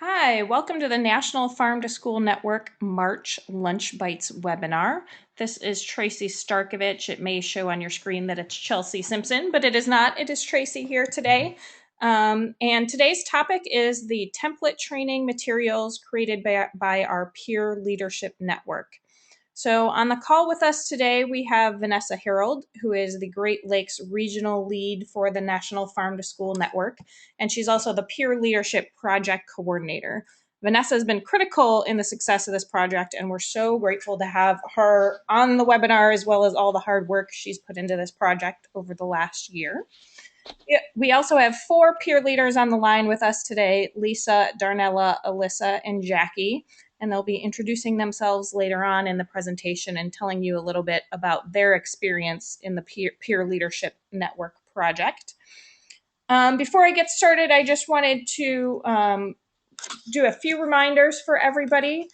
Hi, welcome to the National Farm to School Network March Lunch Bites webinar. This is Tracy Starkovich. It may show on your screen that it's Chelsea Simpson, but it is not. It is Tracy here today. And today's topic is the template training materials created by our Peer Leadership Network. So on the call with us today, we have Vanessa Harold, who is the Great Lakes Regional Lead for the National Farm to School Network, and she's also the Peer Leadership Project Coordinator. Vanessa has been critical in the success of this project, and we're so grateful to have her on the webinar as well as all the hard work she's put into this project over the last year. We also have 4 peer leaders on the line with us today, Lisa, Darnella, Alyssa, and Jackie, and they'll be introducing themselves later on in the presentation and telling you a little bit about their experience in the Peer Leadership Network project. Before I get started, I just wanted to do a few reminders for everybody,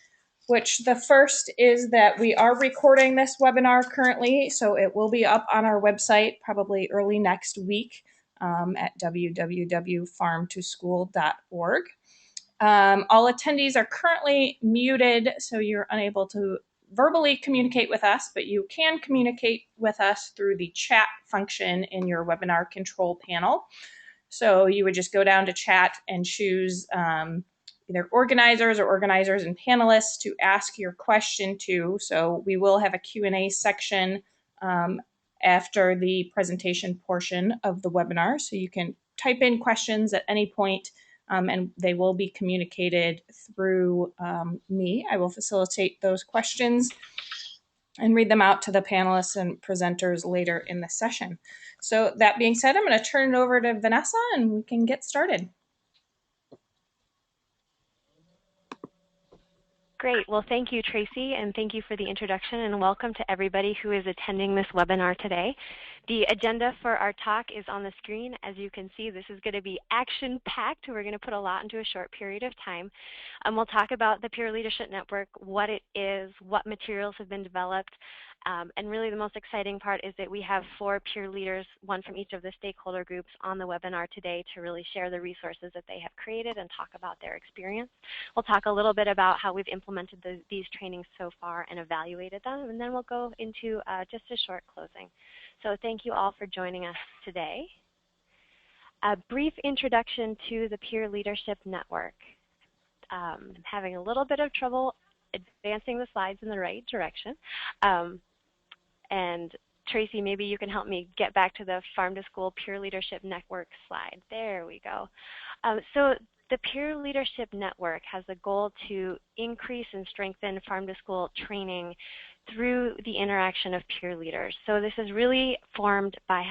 which the first is that we are recording this webinar currently, so it will be up on our website probably early next week at www.farmtoschool.org. All attendees are currently muted, so you're unable to verbally communicate with us, but you can communicate with us through the chat function in your webinar control panel. So you would just go down to chat and choose either organizers and panelists to ask your question to. So we will have a Q&A section after the presentation portion of the webinar. So you can type in questions at any point, and they will be communicated through me. I will facilitate those questions and read them out to the panelists and presenters later in the session. So that being said, I'm going to turn it over to Vanessa and we can get started. Great. Well, thank you, Tracy, and thank you for the introduction, and welcome to everybody who is attending this webinar today. The agenda for our talk is on the screen. As you can see, this is going to be action-packed. We're going to put a lot into a short period of time. We'll talk about the Peer Leadership Network, what it is, what materials have been developed, and really the most exciting part is that we have 4 peer leaders, one from each of the stakeholder groups, on the webinar today to really share the resources that they have created and talk about their experience. We'll talk a little bit about how we've implemented these trainings so far and evaluated them, and then we'll go into just a short closing. So thank you all for joining us today. A brief introduction to the Peer Leadership Network. I'm having a little bit of trouble advancing the slides in the right direction. And Tracy, maybe you can help me get back to the Farm to School Peer Leadership Network slide. There we go. So the Peer Leadership Network has a goal to increase and strengthen farm to school training through the interaction of peer leaders. So this is really formed by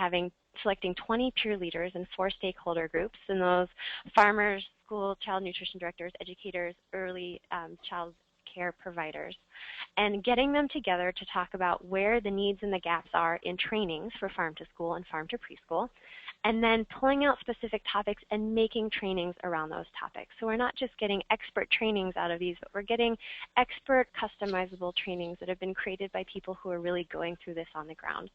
selecting 20 peer leaders in 4 stakeholder groups, and those farmers, school child nutrition directors, educators, early child care providers, and getting them together to talk about where the needs and the gaps are in trainings for farm to school and farm to preschool, and then pulling out specific topics and making trainings around those topics. So we're not just getting expert trainings out of these, but we're getting expert customizable trainings that have been created by people who are really going through this on the ground.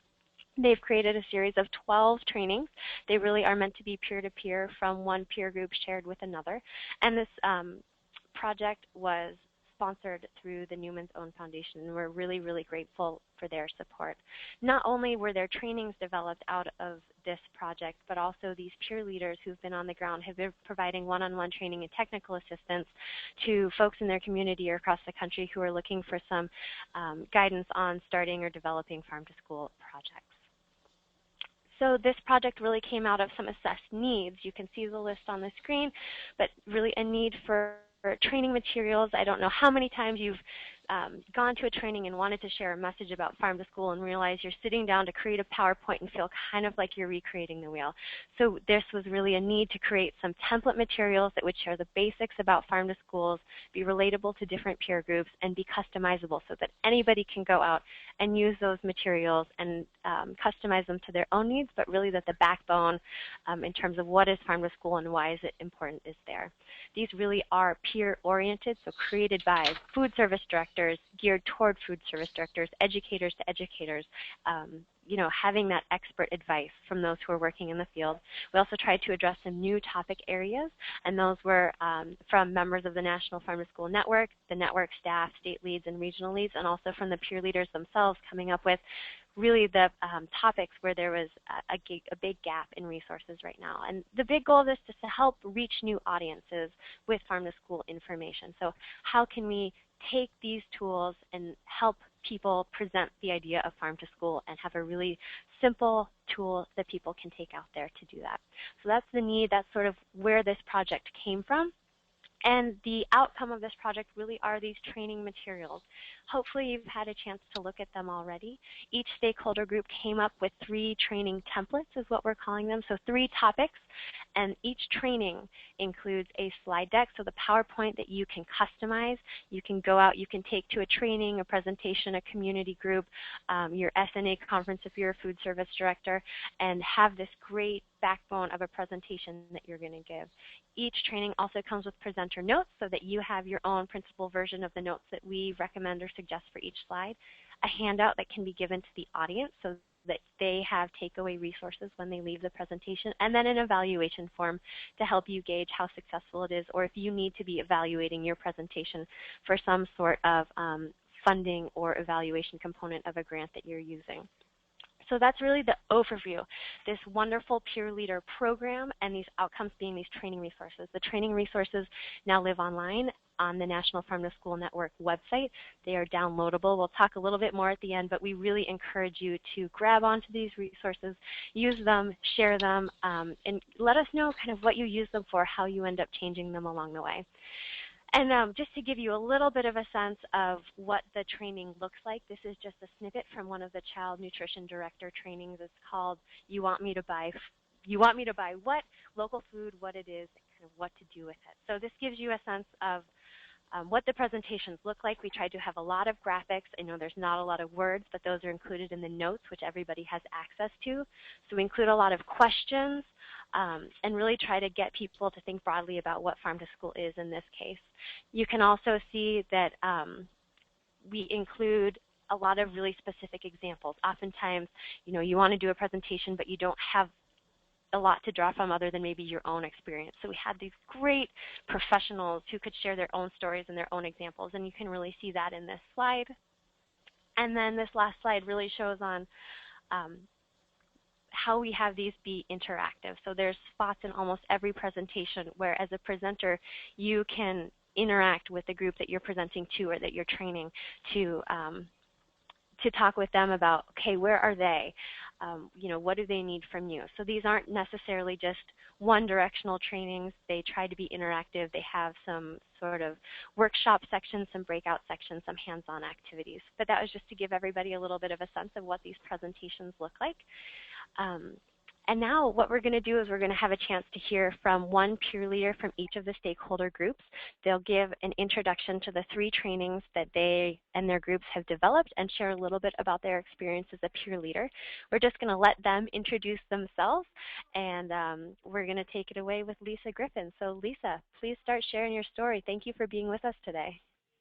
They've created a series of 12 trainings. They really are meant to be peer-to-peer from one peer group shared with another. And this project was sponsored through the Newman's own foundation, and we're really, really grateful for their support. Not only were there trainings developed out of this project, but also these peer leaders who've been on the ground have been providing one-on-one training and technical assistance to folks in their community or across the country who are looking for some guidance on starting or developing farm-to-school projects. So this project really came out of some assessed needs. You can see the list on the screen, but really a need for training materials. I don't know how many times you've gone to a training and wanted to share a message about farm to school and realize you're sitting down to create a PowerPoint and feel kind of like you're recreating the wheel. So this was really a need to create some template materials that would share the basics about farm to schools, be relatable to different peer groups, and be customizable so that anybody can go out and use those materials and customize them to their own needs, but really that the backbone in terms of what is farm to school and why is it important is there. These really are peer-oriented, so created by food service directors,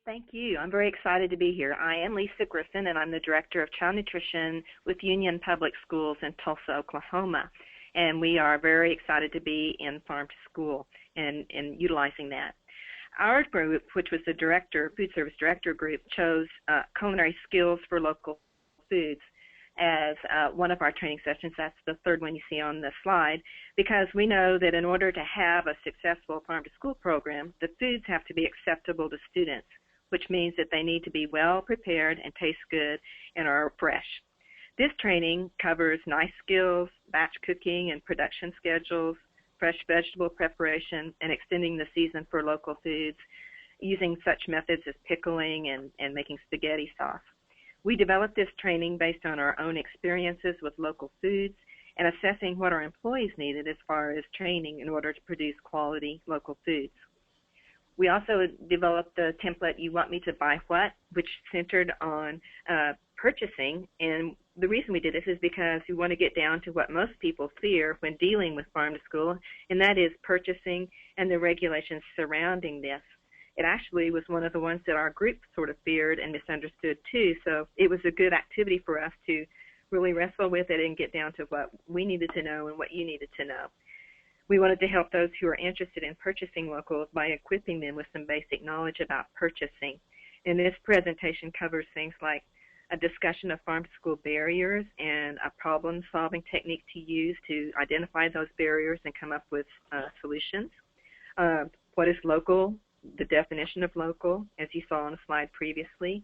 Thank you. I'm very excited to be here. I am Lisa Griffin, and I'm the Director of Child Nutrition with Union Public Schools in Tulsa, Oklahoma. And we are very excited to be in Farm to School and utilizing that. Our group, which was the food service director group, chose culinary skills for local foods as one of our training sessions. That's the 3rd one you see on the slide, because we know that in order to have a successful Farm to School program, the foods have to be acceptable to students, which means that they need to be well prepared and taste good and are fresh. This training covers nice skills, batch cooking and production schedules, fresh vegetable preparation, and extending the season for local foods, using such methods as pickling and making spaghetti sauce. We developed this training based on our own experiences with local foods and assessing what our employees needed as far as training in order to produce quality local foods. We also developed the template, You Want Me to Buy What?, which centered on purchasing. And the reason we did this is because we want to get down to what most people fear when dealing with farm to school, and that is purchasing and the regulations surrounding this. It actually was one of the ones that our group sort of feared and misunderstood too. So it was a good activity for us to really wrestle with it and get down to what we needed to know and what you needed to know. We wanted to help those who are interested in purchasing local by equipping them with some basic knowledge about purchasing. And this presentation covers things like a discussion of farm-to-school barriers and a problem-solving technique to use to identify those barriers and come up with solutions. What is local, the definition of local, as you saw on the slide previously.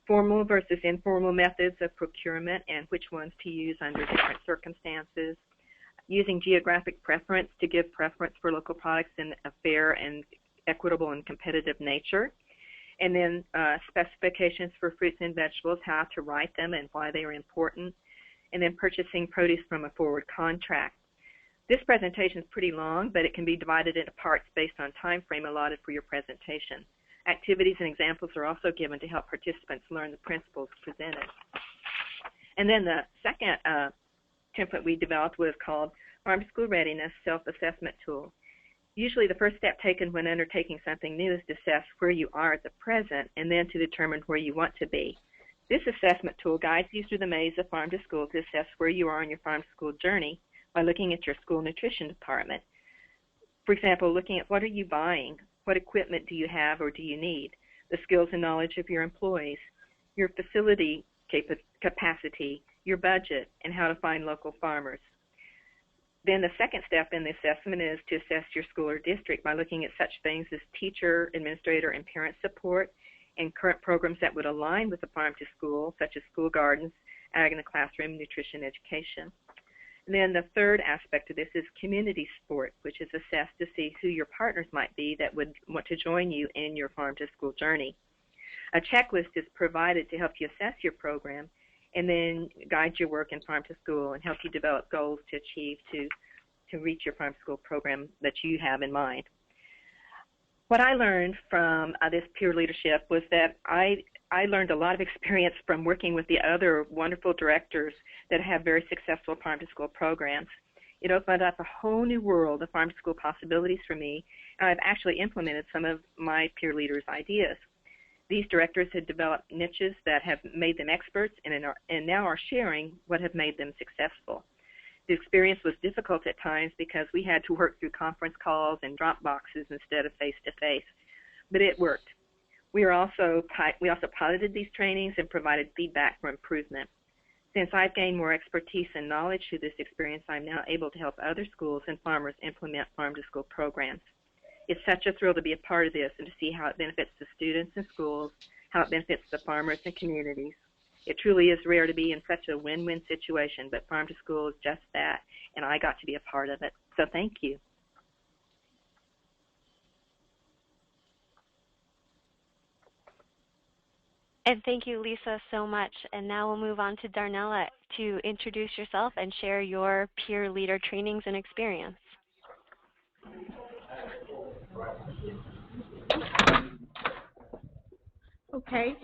Formal versus informal methods of procurement and which ones to use under different circumstances. Using geographic preference to give preference for local products in a fair and equitable and competitive nature. And then specifications for fruits and vegetables, how to write them and why they are important. And then purchasing produce from a forward contract. This presentation is pretty long, but it can be divided into parts based on time frame allotted for your presentation. Activities and examples are also given to help participants learn the principles presented. And then the second template we developed was called Farm to School Readiness Self-Assessment Tool. Usually the first step taken when undertaking something new is to assess where you are at the present and then to determine where you want to be. This assessment tool guides you through the maze of farm to school to assess where you are on your farm to school journey by looking at your school nutrition department. For example, looking at what are you buying, what equipment do you have or do you need, the skills and knowledge of your employees, your facility capacity, your budget, and how to find local farmers. Then the second step in the assessment is to assess your school or district by looking at such things as teacher, administrator, and parent support and current programs that would align with the farm to school, such as school gardens, ag in the classroom, nutrition education. And then the third aspect of this is community support, which is assessed to see who your partners might be that would want to join you in your farm to school journey. A checklist is provided to help you assess your program and then guide your work in farm to school and help you develop goals to achieve to reach your farm to school program that you have in mind. What I learned from this peer leadership was that I learned a lot of experience from working with the other wonderful directors that have very successful farm to school programs. It opened up a whole new world of farm to school possibilities for me, and I've actually implemented some of my peer leaders' ideas. These directors had developed niches that have made them experts and now are sharing what have made them successful. The experience was difficult at times because we had to work through conference calls and drop boxes instead of face-to-face, but it worked. We also piloted these trainings and provided feedback for improvement. Since I've gained more expertise and knowledge through this experience, I'm now able to help other schools and farmers implement farm-to-school programs. It's such a thrill to be a part of this and to see how it benefits the students and schools, how it benefits the farmers and communities. It truly is rare to be in such a win-win situation, but farm to school is just that, and I got to be a part of it. So thank you. And thank you, Lisa, so much. And now we'll move on to Darnella to introduce yourself and share your peer leader trainings and experience. Okay.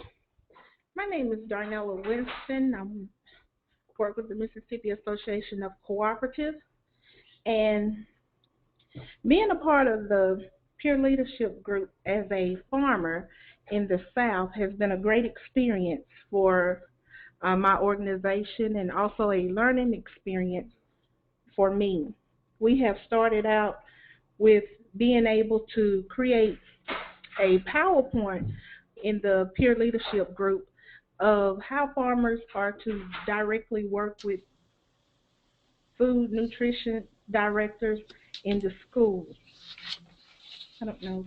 My name is Darnella Winston. I work with the Mississippi Association of Cooperatives. And being a part of the peer leadership group as a farmer in the South has been a great experience for my organization and also a learning experience for me. We have started out with being able to create a PowerPoint in the peer leadership group of how farmers are to directly work with food nutrition directors in the schools. I don't know.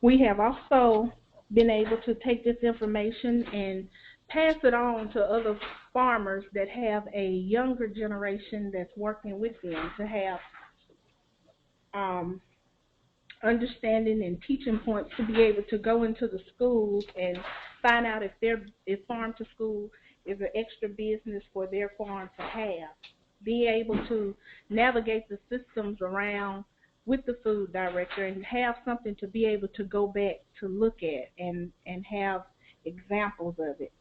We have also been able to take this information and pass it on to other farmers that have a younger generation that's working with them to have understanding and teaching points to be able to go into the schools and find out if farm to school is an extra business for their farm to have. Be able to navigate the systems around with the food director and have something to be able to go back to look at and have examples of it.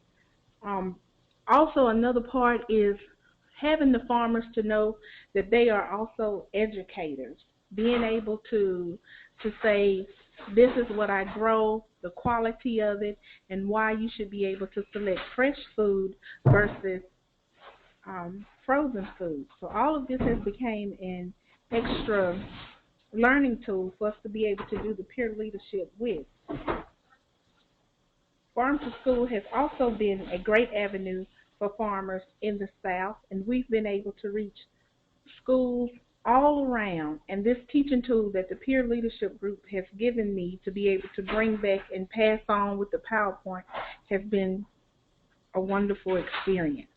Also, another part is having the farmers to know that they are also educators. being able to say, this is what I grow, the quality of it, and why you should be able to select fresh food versus frozen food. So all of this has become an extra learning tool for us to be able to do the peer leadership with. Farm to School has also been a great avenue for farmers in the South, and we've been able to reach schools all around. And this teaching tool that the peer leadership group has given me to be able to bring back and pass on with the PowerPoint has been a wonderful experience.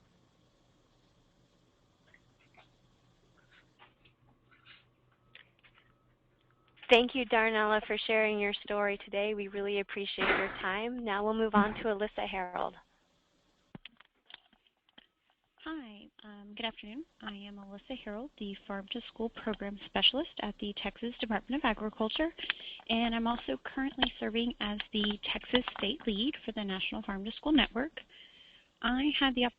Thank you, Darnella, for sharing your story today. We really appreciate your time. Now we'll move on to Alyssa Harold. Hi, good afternoon. I am Alyssa Harold, the Farm to School Program Specialist at the Texas Department of Agriculture, and I'm also currently serving as the Texas State Lead for the National Farm to School Network. I had the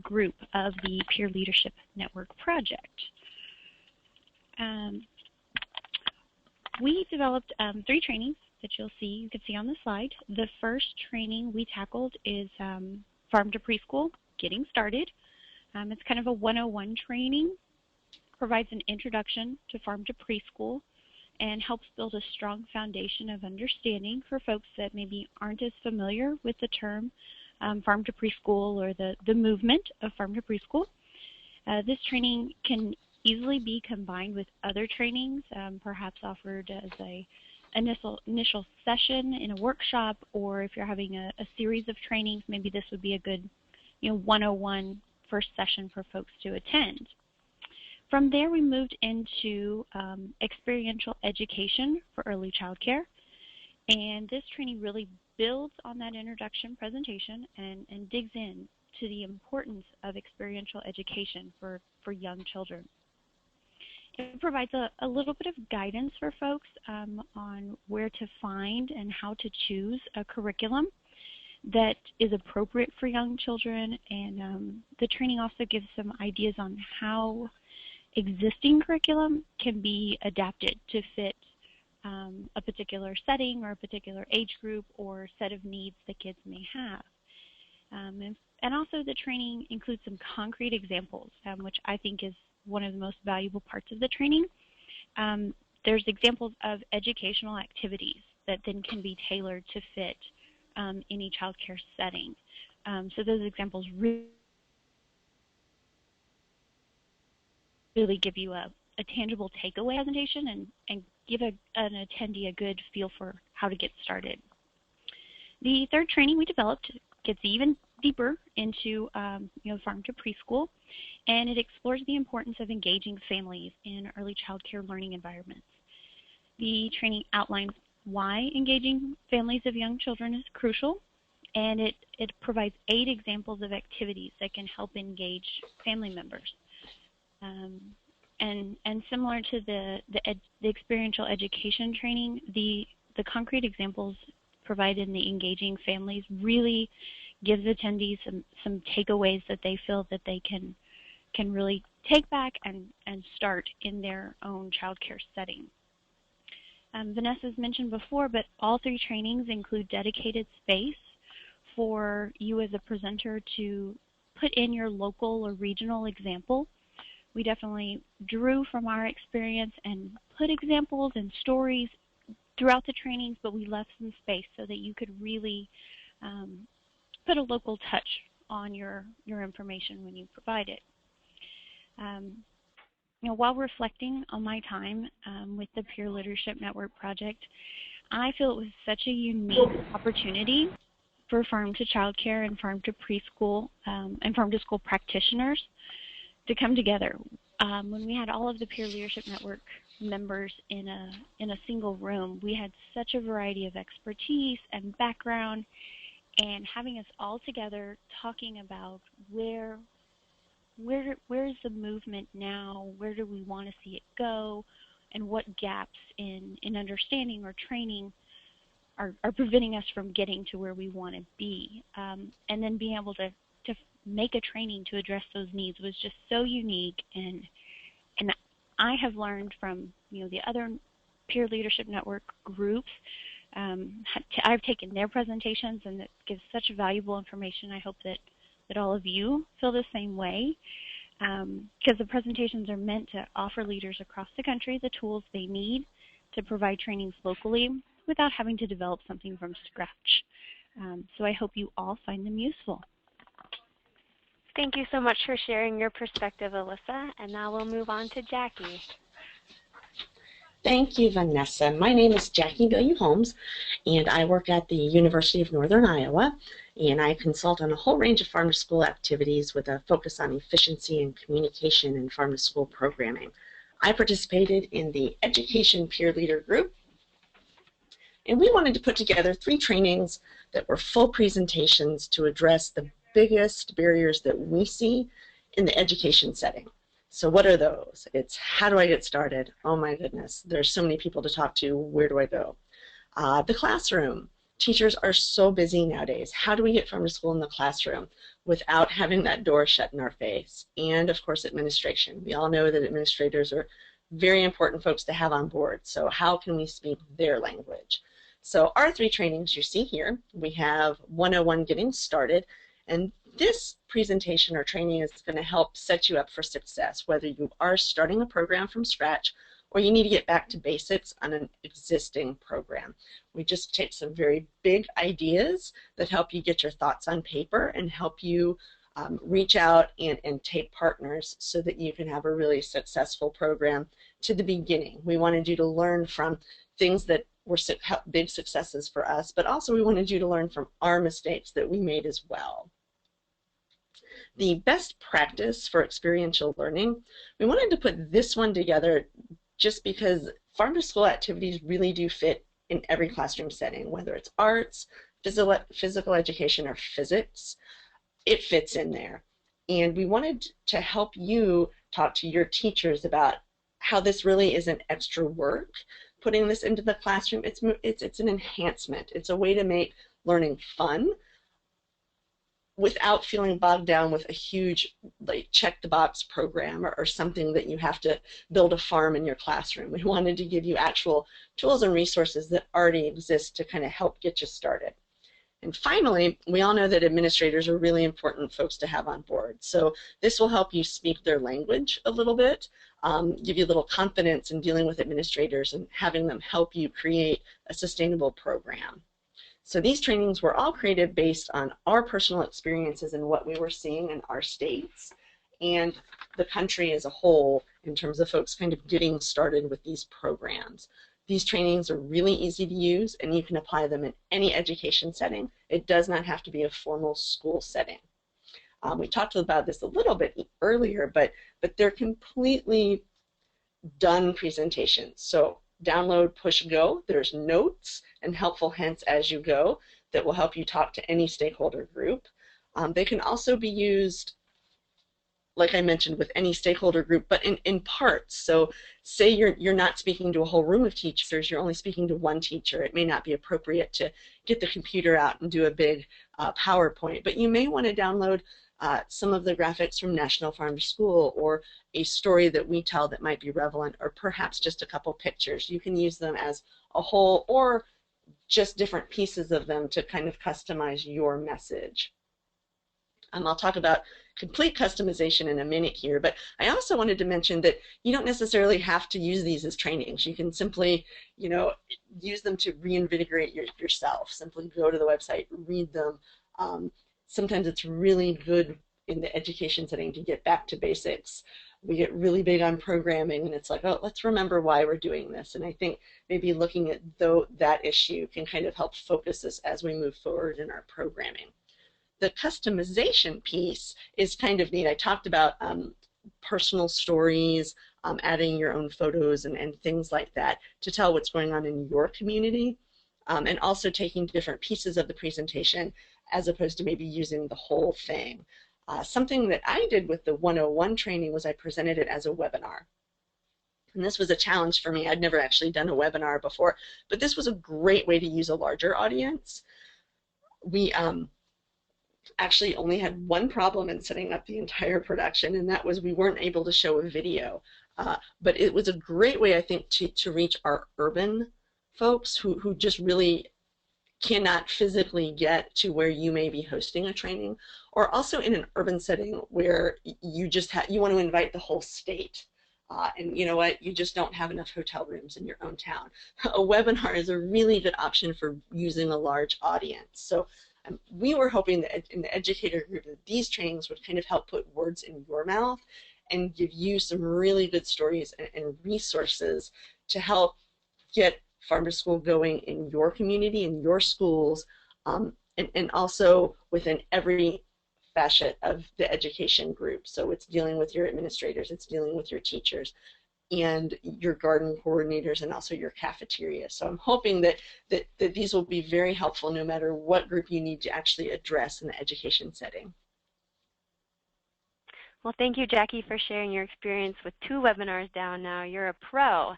group of the Peer Leadership Network project. We developed 3 trainings that you can see on the slide. The first training we tackled is Farm to Preschool, Getting Started. It's kind of a 101 training, provides an introduction to Farm to Preschool, and helps build a strong foundation of understanding for folks that maybe aren't as familiar with the term Farm to Preschool or the movement of Farm to Preschool. This training can easily be combined with other trainings, perhaps offered as a initial session in a workshop, or if you're having a series of trainings, maybe this would be a good 101 first session for folks to attend. From there, we moved into experiential education for early child care, and this training really builds on that introduction presentation and digs in to the importance of experiential education for young children. It provides a little bit of guidance for folks on where to find and how to choose a curriculum that is appropriate for young children, and the training also gives some ideas on how existing curriculum can be adapted to fit a particular setting or a particular age group or set of needs that kids may have. And also the training includes some concrete examples, which I think is one of the most valuable parts of the training. There's examples of educational activities that then can be tailored to fit any child care setting. So those examples really give you a tangible takeaway presentation and give an attendee a good feel for how to get started. The third training we developed gets even deeper into farm to preschool, and it explores the importance of engaging families in early child care learning environments. The training outlines why engaging families of young children is crucial, and it provides 8 examples of activities that can help engage family members. And similar to the experiential education training, the concrete examples provided in the engaging families really gives attendees some takeaways that they feel that they can really take back and start in their own child care setting. Vanessa's mentioned before, but all 3 trainings include dedicated space for you as a presenter to put in your local or regional example. We definitely drew from our experience and put examples and stories throughout the trainings, but we left some space so that you could really put a local touch on your information when you provide it. While reflecting on my time with the Peer Leadership Network project, I feel it was such a unique opportunity for farm to child care and farm to preschool and farm to school practitioners to come together. When we had all of the Peer Leadership Network members in a single room, we had such a variety of expertise and background, and having us all together talking about where is the movement now, where do we want to see it go, and what gaps in understanding or training are preventing us from getting to where we want to be. And then being able to make a training to address those needs was just so unique and And I have learned from the other peer leadership network groups. I've taken their presentations, and it gives such valuable information. I hope that all of you feel the same way, because the presentations are meant to offer leaders across the country the tools they need to provide trainings locally without having to develop something from scratch. So I hope you all find them useful. Thank you so much for sharing your perspective, Alyssa. And now we'll move on to Jackie. Thank you, Vanessa. My name is Jackie Billieu-Holmes, and I work at the University of Northern Iowa, and I consult on a whole range of farm-to-school activities with a focus on efficiency and communication in farm-to-school programming. I participated in the Education Peer Leader Group, and we wanted to put together 3 trainings that were full presentations to address the biggest barriers that we see in the education setting. So what are those? It's how do I get started? Oh my goodness, there's so many people to talk to. Where do I go? The classroom. Teachers are so busy nowadays. How do we get farm to school in the classroom without having that door shut in our face? And of course, administration. We all know that administrators are very important folks to have on board. So how can we speak their language? So our 3 trainings you see here, we have 101 Getting Started, and this presentation or training is going to help set you up for success, whether you are starting a program from scratch or you need to get back to basics on an existing program. We just take some very big ideas that help you get your thoughts on paper and help you reach out and take partners so that you can have a really successful program to the beginning. We wanted you to learn from things that were big successes for us, but also we wanted you to learn from our mistakes that we made as well. The best practice for experiential learning, we wanted to put this one together just because farm to school activities really do fit in every classroom setting, whether it's arts, physical education, or physics, it fits in there. And we wanted to help you talk to your teachers about how this really isn't extra work. Putting this into the classroom, it's an enhancement. It's a way to make learning fun without feeling bogged down with a huge check the box program or something that you have to build a farm in your classroom. We wanted to give you actual tools and resources that already exist to kind of help get you started. And finally, we all know that administrators are really important folks to have on board. So this will help you speak their language a little bit, give you a little confidence in dealing with administrators and having them help you create a sustainable program. So these trainings were all created based on our personal experiences and what we were seeing in our states and the country as a whole in terms of folks kind of getting started with these programs. These trainings are really easy to use and you can apply them in any education setting. It does not have to be a formal school setting. We talked about this a little bit earlier, but they're completely done presentations. So download, push, go. There's notes and helpful hints as you go that will help you talk to any stakeholder group. They can also be used, like I mentioned, with any stakeholder group, but in parts. So say you're not speaking to a whole room of teachers, you're only speaking to one teacher. It may not be appropriate to get the computer out and do a big PowerPoint, but you may want to download some of the graphics from National Farm to School or a story that we tell that might be relevant, or perhaps just a couple pictures. You can use them as a whole or just different pieces of them to kind of customize your message. I'll talk about complete customization in a minute here, but I also wanted to mention that you don't necessarily have to use these as trainings. You can simply, use them to reinvigorate yourself. Simply go to the website, read them. Sometimes it's really good in the education setting to get back to basics. We get really big on programming and it's like, oh, let's remember why we're doing this. And I think maybe looking at that issue can kind of help focus us as we move forward in our programming. The customization piece is kind of neat. I talked about personal stories, adding your own photos and things like that to tell what's going on in your community, and also taking different pieces of the presentation as opposed to maybe using the whole thing. Something that I did with the 101 training was I presented it as a webinar. And this was a challenge for me. I'd never actually done a webinar before, but this was a great way to use a larger audience. We actually only had one problem in setting up the entire production, and that was we weren't able to show a video. But it was a great way, I think, to reach our urban folks who just really cannot physically get to where you may be hosting a training, or also in an urban setting where you want to invite the whole state. And you know what, you just don't have enough hotel rooms in your own town. A webinar is a really good option for using a large audience. So we were hoping that in the educator group that these trainings would kind of help put words in your mouth and give you some really good stories and resources to help get farm to school going in your community, in your schools, and also within every facet of the education group. So it's dealing with your administrators, it's dealing with your teachers and your garden coordinators, and also your cafeteria. So I'm hoping that these will be very helpful no matter what group you need to actually address in the education setting. Well, thank you, Jackie, for sharing your experience with 2 webinars down now. You're a pro.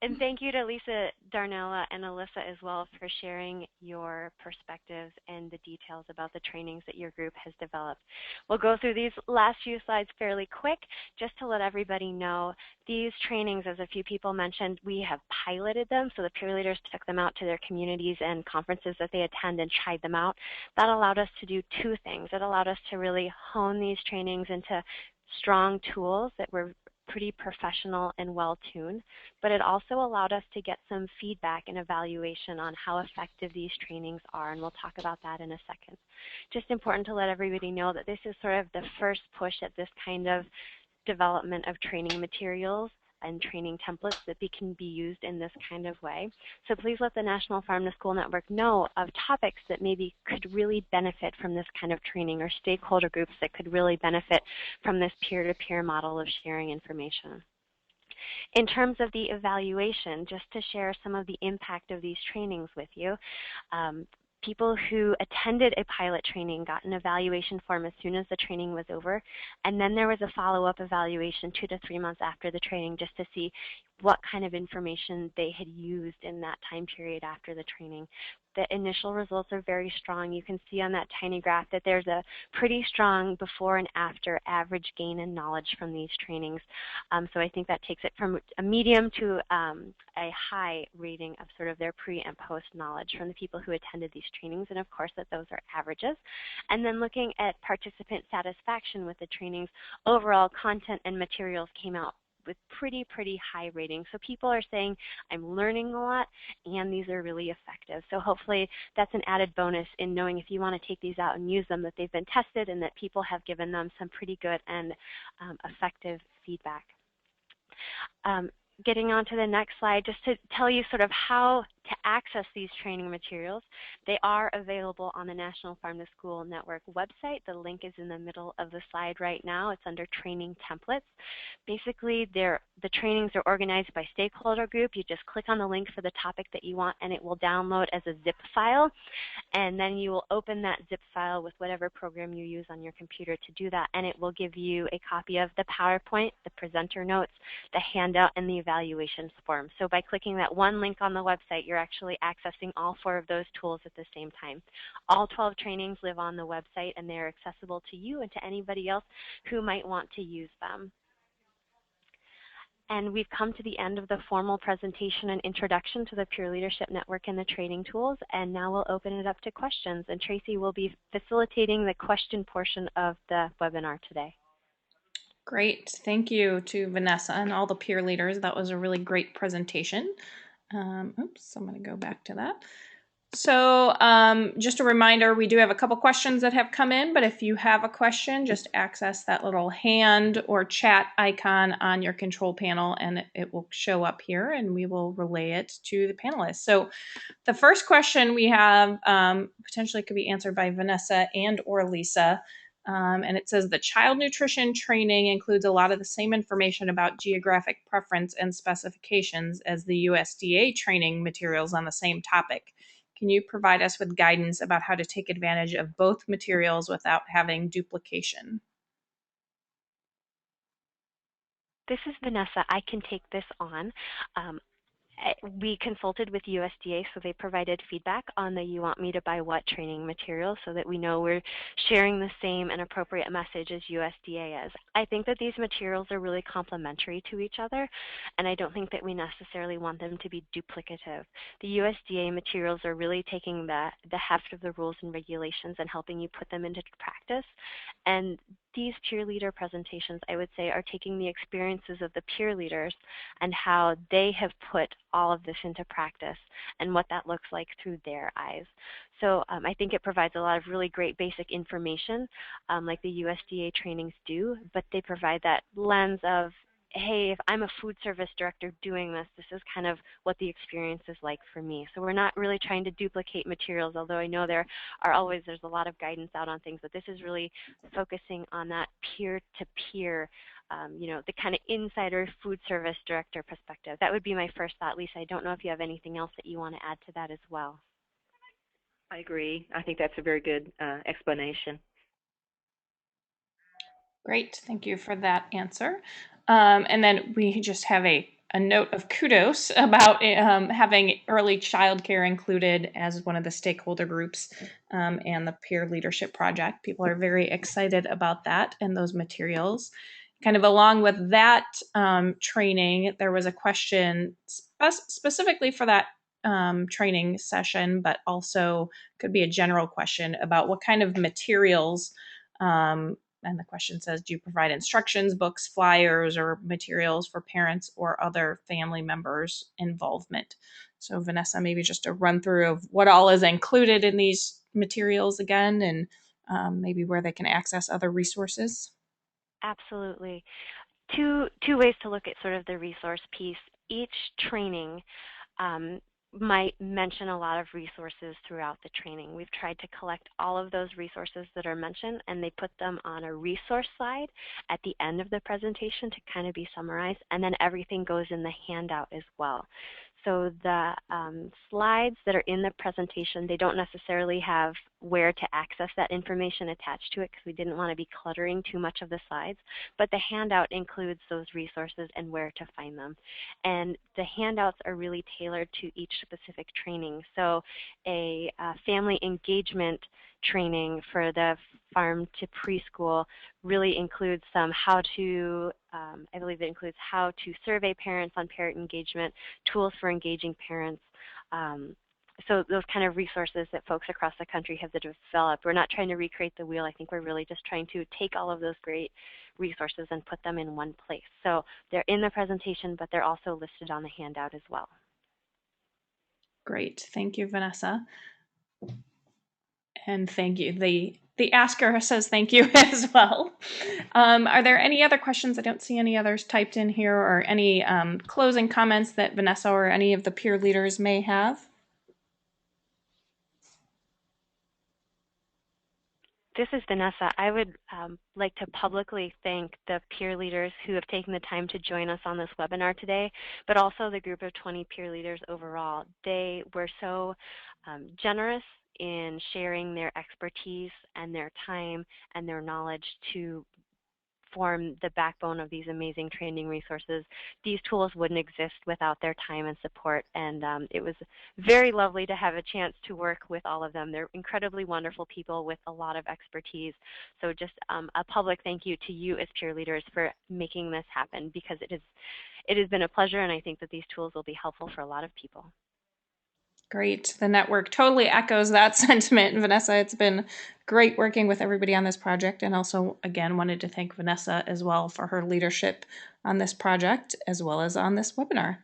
And thank you to Lisa, Darnella, and Alyssa as well for sharing your perspectives and the details about the trainings that your group has developed. We'll go through these last few slides fairly quick just to let everybody know these trainings, as a few people mentioned, we have piloted them. So the peer leaders took them out to their communities and conferences that they attend and tried them out. That allowed us to do 2 things. It allowed us to really hone these trainings into strong tools that were pretty professional and well-tuned, but it also allowed us to get some feedback and evaluation on how effective these trainings are, and we'll talk about that in a second. Just important to let everybody know that this is sort of the first push at this kind of development of training materials and training templates that can be used in this kind of way. So please let the National Farm to School Network know of topics that maybe could really benefit from this kind of training, or stakeholder groups that could really benefit from this peer-to-peer model of sharing information. In terms of the evaluation, just to share some of the impact of these trainings with you, people who attended a pilot training got an evaluation form as soon as the training was over, and then there was a follow-up evaluation 2 to 3 months after the training just to see what kind of information they had used in that time period after the training. The initial results are very strong. You can see on that tiny graph that there's a pretty strong before and after average gain in knowledge from these trainings. So I think that takes it from a medium to a high rating of sort of their pre and post knowledge from the people who attended these trainings, and of course that those are averages. And then looking at participant satisfaction with the trainings, overall content and materials came out with pretty high ratings. So people are saying, I'm learning a lot and these are really effective. So hopefully that's an added bonus in knowing if you want to take these out and use them, that they've been tested and that people have given them some pretty good and effective feedback. Getting on to the next slide, just to tell you sort of how to access these training materials. They are available on the National Farm to School Network website. The link is in the middle of the slide right now. It's under training templates. Basically, the trainings are organized by stakeholder group. You just click on the link for the topic that you want and it will download as a zip file. And then you will open that zip file with whatever program you use on your computer to do that. And it will give you a copy of the PowerPoint, the presenter notes, the handout, and the evaluations form. So by clicking that one link on the website, you're actually accessing all 4 of those tools at the same time. All 12 trainings live on the website and they're accessible to you and to anybody else who might want to use them. And we've come to the end of the formal presentation and introduction to the Peer Leadership Network and the training tools, and now we'll open it up to questions. And Tracy will be facilitating the question portion of the webinar today. Great. Thank you to Vanessa and all the peer leaders. That was a really great presentation. Oops, I'm going to go back to that. So just a reminder, we do have a couple questions that have come in, but if you have a question, just access that little hand or chat icon on your control panel and it will show up here and we will relay it to the panelists. So the first question we have potentially could be answered by Vanessa and or Lisa. And it says the child nutrition training includes a lot of the same information about geographic preference and specifications as the USDA training materials on the same topic. Can you provide us with guidance about how to take advantage of both materials without having duplication? This is Vanessa. I can take this on. we consulted with USDA, so they provided feedback on the "you want me to buy what" training material so that we know we're sharing the same and appropriate message as USDA is. I think that these materials are really complementary to each other, and I don't think that we necessarily want them to be duplicative. The USDA materials are really taking the heft of the rules and regulations and helping you put them into practice, and these peer leader presentations, I would say, are taking the experiences of the peer leaders and how they have put all of this into practice and what that looks like through their eyes. So I think it provides a lot of really great basic information like the USDA trainings do, but they provide that lens of, hey, if I'm a food service director doing this, this is kind of what the experience is like for me. So we're not really trying to duplicate materials, although I know there's a lot of guidance out on things, but this is really focusing on that peer-to-peer, the kind of insider food service director perspective. That would be my first thought. Lisa, I don't know if you have anything else that you want to add to that as well. I agree. I think that's a very good explanation. Great, thank you for that answer. And then we just have a note of kudos about having early childcare included as one of the stakeholder groups and the peer leadership project. People are very excited about that and those materials. Kind of along with that training, there was a question specifically for that training session, but also could be a general question about what kind of materials and the question says, do you provide instructions, books, flyers, or materials for parents or other family members' involvement? So Vanessa, maybe just a run through of what all is included in these materials again, and maybe where they can access other resources. Absolutely. Two ways to look at sort of the resource piece. Each training might mention a lot of resources throughout the training. We've tried to collect all of those resources that are mentioned, and they put them on a resource slide at the end of the presentation to kind of be summarized, and then everything goes in the handout as well. So the slides that are in the presentation, they don't necessarily have where to access that information attached to it because we didn't want to be cluttering too much of the slides, but the handout includes those resources and where to find them. And the handouts are really tailored to each specific training. So a family engagement training for the farm to preschool really includes some how to, I believe it includes how to survey parents on parent engagement, tools for engaging parents. So those kind of resources that folks across the country have developed. We're not trying to recreate the wheel. I think we're really just trying to take all of those great resources and put them in one place. So they're in the presentation, but they're also listed on the handout as well. Great, thank you, Vanessa. And thank you. The asker says thank you as well. Are there any other questions? I don't see any others typed in here, or any closing comments that Vanessa or any of the peer leaders may have? This is Vanessa. I would like to publicly thank the peer leaders who have taken the time to join us on this webinar today, but also the group of 20 peer leaders overall. They were so generous in sharing their expertise and their time and their knowledge to form the backbone of these amazing training resources. These tools wouldn't exist without their time and support, and it was very lovely to have a chance to work with all of them. They're incredibly wonderful people with a lot of expertise. So just a public thank you to you as peer leaders for making this happen, because it has been a pleasure, and I think that these tools will be helpful for a lot of people. Great. The network totally echoes that sentiment, Vanessa. It's been great working with everybody on this project, and also, again, wanted to thank Vanessa as well for her leadership on this project as well as on this webinar.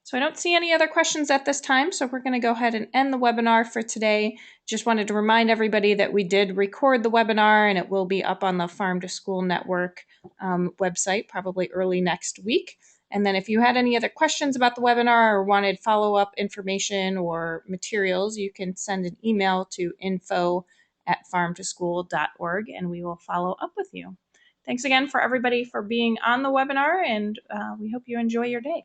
So I don't see any other questions at this time, so we're going to go ahead and end the webinar for today. Just wanted to remind everybody that we did record the webinar, and it will be up on the Farm to School Network website probably early next week. And then if you had any other questions about the webinar or wanted follow-up information or materials, you can send an email to info@farmtoschool.org, and we will follow up with you. Thanks again for everybody for being on the webinar, and we hope you enjoy your day.